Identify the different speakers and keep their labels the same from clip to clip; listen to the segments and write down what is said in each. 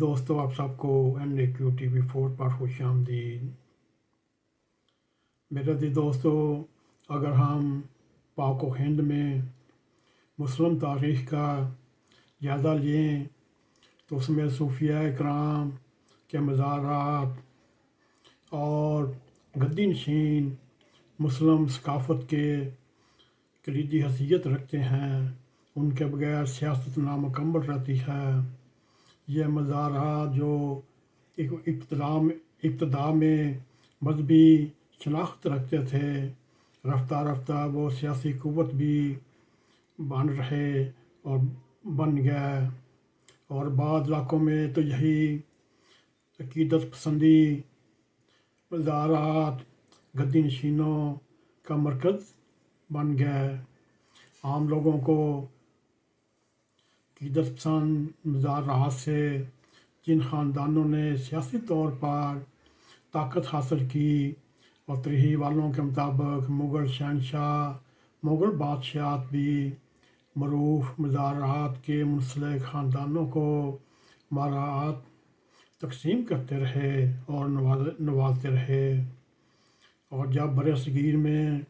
Speaker 1: دوستو، آپ سب کو N.a.q TV4 پر خوش آمدید۔ میرے عزیز دوستو، اگر ہم پاک و ہند میں مسلم تاریخ کا جائزہ لیں تو اس میں صوفیاء کرام کے مزارات اور گدی نشین مسلم ثقافت کے کلیدی حیثیت رکھتے ہیں۔ ان کے بغیر سیاست نامکمل رہتی ہے۔ یہ مزارات جو ابتدا میں مذہبی شناخت رکھتے تھے، رفتہ رفتہ وہ سیاسی قوت بھی بن گئے، اور بعض علاقوں میں تو یہی عقیدت پسندی مزارات گدی نشینوں کا مرکز بن گئے۔ عام لوگوں کو عقیدت پسند مزارات سے جن خاندانوں نے سیاسی طور پر طاقت حاصل کی، اور تاریخ والوں کے مطابق مغل شہنشاہ مغل بادشاہت بھی معروف مزارات کے منسلک خاندانوں کو مزارات تقسیم کرتے رہے اور نوازتے رہے۔ اور جب برصغیر میں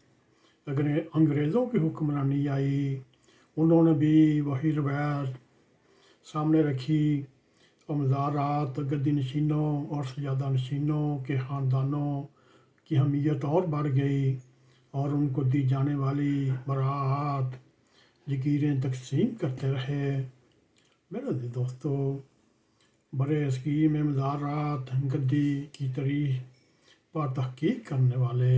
Speaker 1: انگریزوں کی حکمرانی آئی، انہوں نے بھی وہی روایت سامنے رکھی، اور مزارات گدی نشینوں اور سجادہ نشینوں کے خاندانوں کی اہمیت اور بڑھ گئی، اور ان کو دی جانے والی برات جگیریں تقسیم کرتے رہے۔ میرے عزیز دوستو، برصغیر میں مزارات گدی کی تاریخ پر تحقیق کرنے والے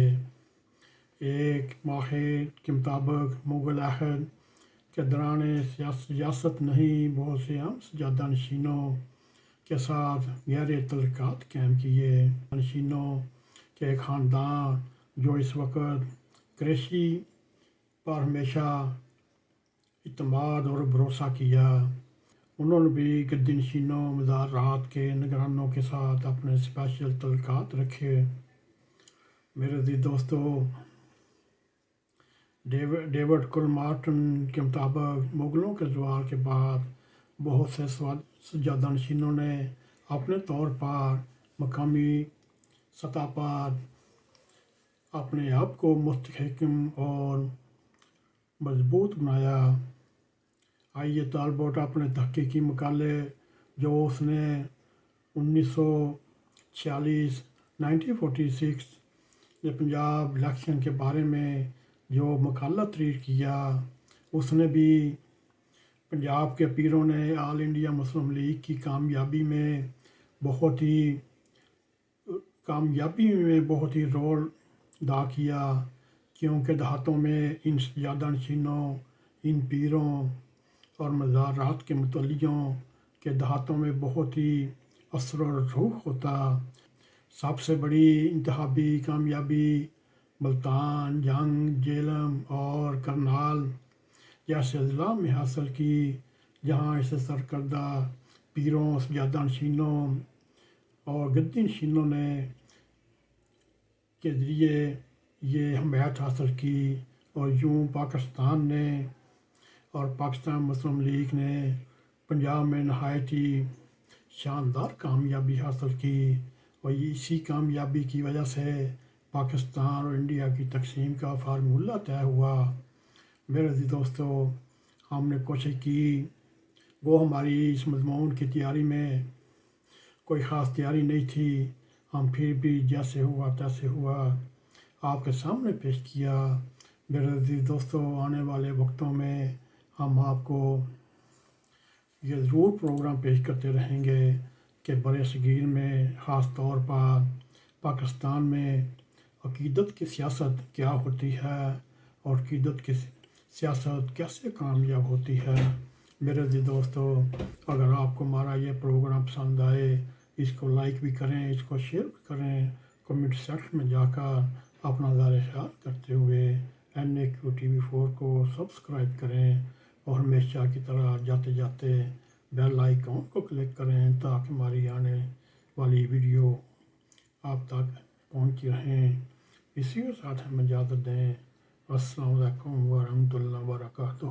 Speaker 1: ایک ماہر کے مطابق مغل عہد کے دوران سیاست نہیں بہت سے عام سجادہ نشینوں کے ساتھ گہرے تعلقات قائم کیے۔ نشینوں کے ایک خاندان جو اس وقت قریشی پر ہمیشہ اعتماد اور بھروسہ کیا، انہوں نے بھی گدی نشینوں مزارات کے نگرانوں کے ساتھ اپنے اسپیشل تعلقات رکھے۔ میرے عزیز دوستو، ڈیوڈ کلمارٹن کے مطابق مغلوں کے زوال کے بعد بہت سے سجادہ نشینوں نے اپنے طور پر مقامی سطح پر اپنے آپ کو مستحکم اور مضبوط بنایا۔ آئیے طالبوٹ اپنے تحقیقی مقالے جو اس نے 1946 میں پنجاب الیکشن کے بارے میں جو مقالہ تحریر کیا، اس نے بھی پنجاب کے پیروں نے آل انڈیا مسلم لیگ کی کامیابی میں بہت ہی رول ادا کیا، کیونکہ دیہاتوں میں ان سجادہ نشینوں، ان پیروں اور مزارات کے متولیوں کے دیہاتوں میں بہت ہی اثر و رسوخ ہوتا۔ سب سے بڑی انتخابی کامیابی ملتان، جنگ، جہلم اور کرنال جیسے اضلاع میں حاصل کی، جہاں اس سرکردہ پیروں، سجادہ نشینوں اور گدی نشینوں نے کے ذریعے یہ حمایت حاصل کی، اور یوں پاکستان نے اور پاکستان مسلم لیگ نے پنجاب میں نہایت ہی شاندار کامیابی حاصل کی، اور اسی کامیابی کی وجہ سے پاکستان اور انڈیا کی تقسیم کا فارمولہ طے ہوا۔ میرے عزیز دوستو، ہم نے کوشش کی، وہ ہماری اس مضمون کی تیاری میں کوئی خاص تیاری نہیں تھی، ہم پھر بھی جیسے ہوا تیسے ہوا آپ کے سامنے پیش کیا۔ میرے عزیز دوستو، آنے والے وقتوں میں ہم آپ کو یہ ضرور پروگرام پیش کرتے رہیں گے کہ برصغیر میں، خاص طور پر پاکستان میں عقیدت کی سیاست کیا ہوتی ہے، اور عقیدت کی سیاست کیسے کامیاب ہوتی ہے۔ میرے عزیز دوستو، اگر آپ کو ہمارا یہ پروگرام پسند آئے، اس کو لائک بھی کریں، اس کو شیئر بھی کریں، کمنٹ سیکشن میں جا کر اپنا نظر خیال کرتے ہوئے N.a.q TV4 کو سبسکرائب کریں، اور ہمیشہ کی طرح جاتے جاتے بیل آئیکن کو کلک کریں تاکہ ہماری آنے والی ویڈیو آپ تک پہنچتی رہیں۔ اسی کے ساتھ ہمیں اجازت دیں۔ السلام علیکم ورحمۃ اللہ وبرکاتہ۔